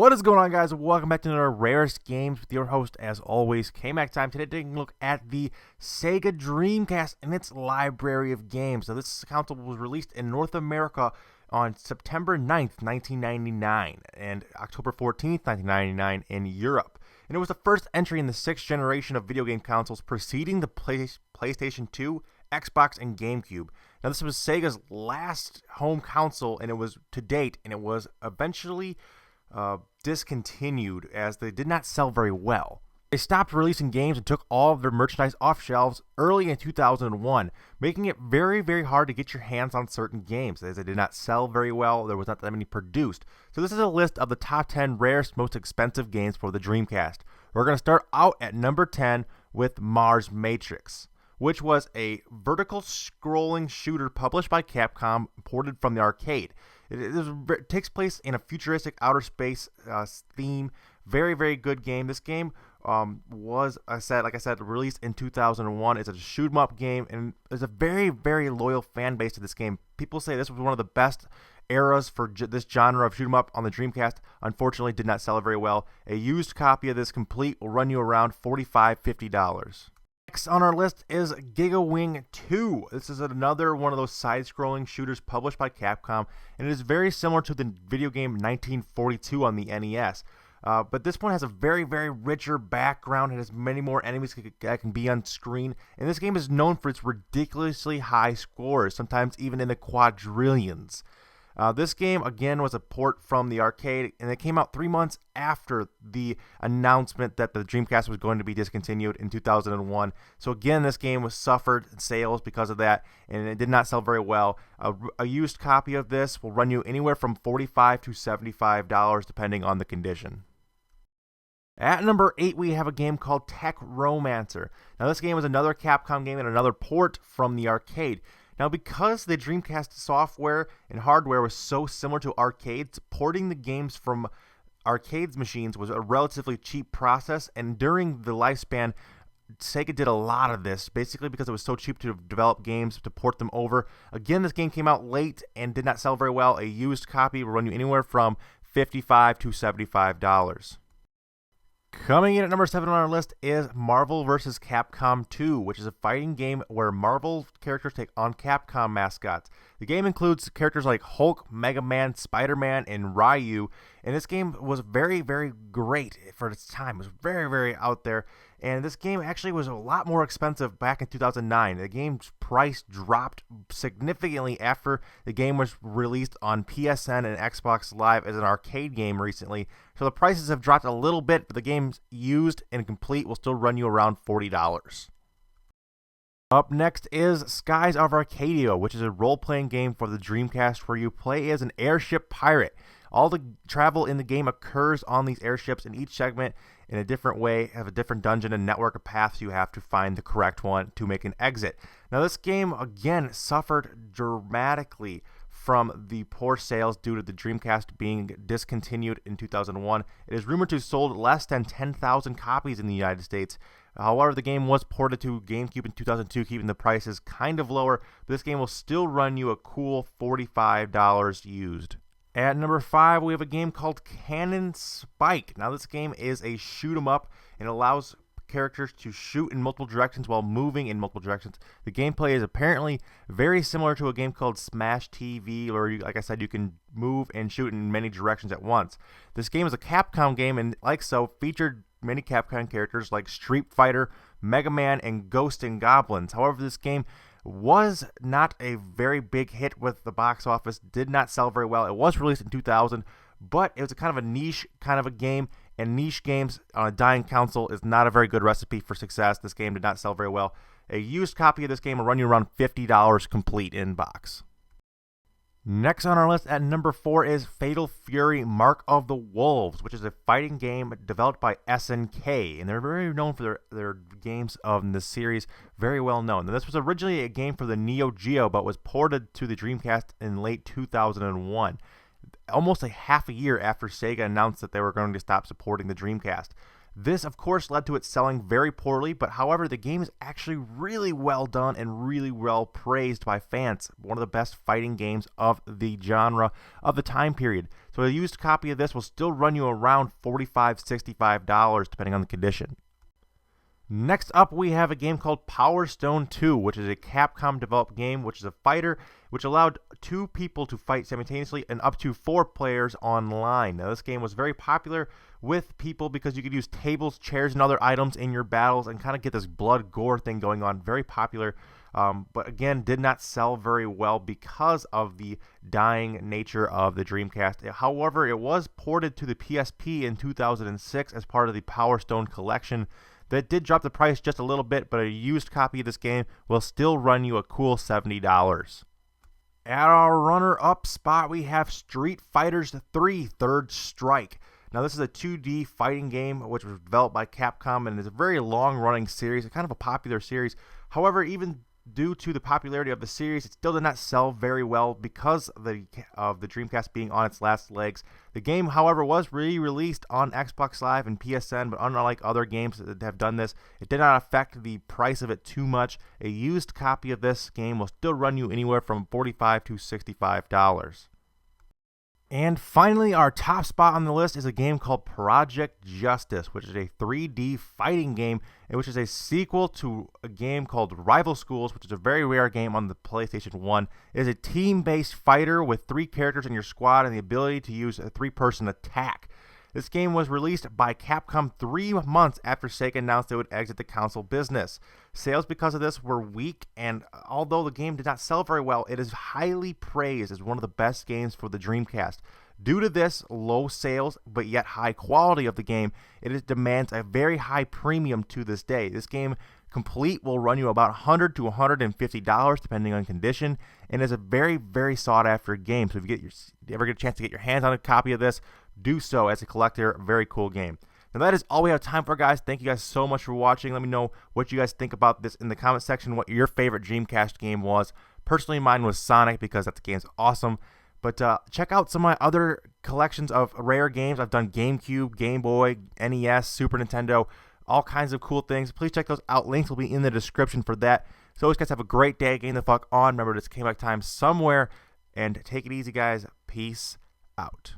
What is going on, guys? Welcome back to another Rarest Games with your host, as always, K-Mac Time. Today, taking a look at the Sega Dreamcast and its library of games. Now, this console was released in North America on September 9th, 1999, and October 14th, 1999 in Europe. And it was the first entry in the sixth generation of video game consoles preceding the PlayStation 2, Xbox, and GameCube. Now, this was Sega's last home console, and it was to date, and it was eventually discontinued as they did not sell very well. They stopped releasing games and took all of their merchandise off shelves early in 2001, making it very, very hard to get your hands on certain games as they did not sell very well. There was not that many produced. So this is a list of the top 10 rarest, most expensive games for the Dreamcast. We're going to start out at number 10 with Mars Matrix, which was a vertical scrolling shooter published by Capcom, ported from the arcade. It takes place in a futuristic outer space theme. Very, very good game. This game was, like I said, released in 2001. It's a shoot 'em up game, and there's a very, very loyal fan base to this game. People say this was one of the best eras for this genre of shoot 'em up on the Dreamcast. Unfortunately, did not sell it very well. A used copy of this complete will run you around $45–50. Next on our list is Gigawing II. This is another one of those side-scrolling shooters published by Capcom, and it is very similar to the video game 1942 on the NES. But this one has a very, very richer background. It has many more enemies that can be on screen, and this game is known for its ridiculously high scores, sometimes even in the quadrillions. This game, again, was a port from the arcade, and it came out 3 months after the announcement that the Dreamcast was going to be discontinued in 2001. So again, this game was suffered in sales because of that, and it did not sell very well. A used copy of this will run you anywhere from $45 to $75, depending on the condition. At number 8, we have a game called Tech Romancer. Now, this game is another Capcom game and another port from the arcade. Now, because the Dreamcast software and hardware was so similar to arcades, porting the games from arcades machines was a relatively cheap process, and during the lifespan, Sega did a lot of this, basically because it was so cheap to develop games to port them over. Again, this game came out late and did not sell very well. A used copy will run you anywhere from $55 to $75. Coming in at number 7 on our list is Marvel vs. Capcom 2, which is a fighting game where Marvel characters take on Capcom mascots. The game includes characters like Hulk, Mega Man, Spider-Man, and Ryu, and this game was very, very great for its time. It was very, very out there, and this game actually was a lot more expensive back in 2009. The game's price dropped significantly after the game was released on PSN and Xbox Live as an arcade game recently, so the prices have dropped a little bit, but the game's used and complete will still run you around $40. Up next is Skies of Arcadia, which is a role-playing game for the Dreamcast where you play as an airship pirate. All the travel in the game occurs on these airships, and each segment in a different way have a different dungeon and network of paths you have to find the correct one to make an exit. Now, this game, again, suffered dramatically from the poor sales due to the Dreamcast being discontinued in 2001. It is rumored to have sold less than 10,000 copies in the United States. However, the game was ported to GameCube in 2002, keeping the prices kind of lower, but this game will still run you a cool $45 used. At number 5, we have a game called Cannon Spike. Now, this game is a shoot 'em up and allows characters to shoot in multiple directions while moving in multiple directions. The gameplay is apparently very similar to a game called Smash TV, where, like I said, you can move and shoot in many directions at once. This game is a Capcom game, and like so, featured many Capcom characters like Street Fighter, Mega Man, and Ghosts and Goblins. However, this game was not a very big hit with the box office, did not sell very well. It was released in 2000, but it was a kind of a niche kind of a game, and niche games on a dying console is not a very good recipe for success. This game did not sell very well. A used copy of this game will run you around $50 complete in box. Next on our list at number 4 is Fatal Fury Mark of the Wolves, which is a fighting game developed by SNK, and they're very known for their games of the series, very well known. Now, this was originally a game for the Neo Geo, but was ported to the Dreamcast in late 2001, almost a half a year after Sega announced that they were going to stop supporting the Dreamcast. This, of course, led to it selling very poorly, but however, the game is actually really well done and really well praised by fans. One of the best fighting games of the genre of the time period. So a used copy of this will still run you around $45, $65, depending on the condition. Next up, we have a game called Power Stone 2, which is a Capcom developed game, which is a fighter, which allowed 2 people to fight simultaneously and up to 4 players online. Now, this game was very popular with people because you could use tables, chairs, and other items in your battles and kind of get this blood gore thing going on. Very popular, but again, did not sell very well because of the dying nature of the Dreamcast. However, it was ported to the PSP in 2006 as part of the Power Stone collection. That did drop the price just a little bit, but a used copy of this game will still run you a cool $70. At our runner-up spot, we have Street Fighter 3 Third Strike. Now, this is a 2D fighting game which was developed by Capcom and is a very long-running series, kind of a popular series. However, even due to the popularity of the series, it still did not sell very well because of the Dreamcast being on its last legs. The game, however, was re-released on Xbox Live and PSN, but unlike other games that have done this, it did not affect the price of it too much. A used copy of this game will still run you anywhere from $45 to $65. And finally, our top spot on the list is a game called Project Justice, which is a 3D fighting game, and which is a sequel to a game called Rival Schools, which is a very rare game on the PlayStation 1. It is a team-based fighter with 3 characters in your squad and the ability to use a 3-person attack. This game was released by Capcom 3 months after Sega announced it would exit the console business. Sales because of this were weak, and although the game did not sell very well, it is highly praised as one of the best games for the Dreamcast. Due to this low sales, but yet high quality of the game, it demands a very high premium to this day. This game complete will run you about $100 to $150 depending on condition, and is a very, very sought after game. So if you ever get a chance to get your hands on a copy of this, do so as a collector. Very cool game. Now that is all we have time for, guys. Thank you guys so much for watching. Let me know what you guys think about this in the comment section, what your favorite Dreamcast game was. Personally, mine was Sonic because that game's awesome. But check out some of my other collections of rare games. I've done GameCube, Game Boy, NES, Super Nintendo, all kinds of cool things. Please check those out. Links will be in the description for that. So always, guys, have a great day. Game the fuck on. Remember, this came back time somewhere. And take it easy, guys. Peace out.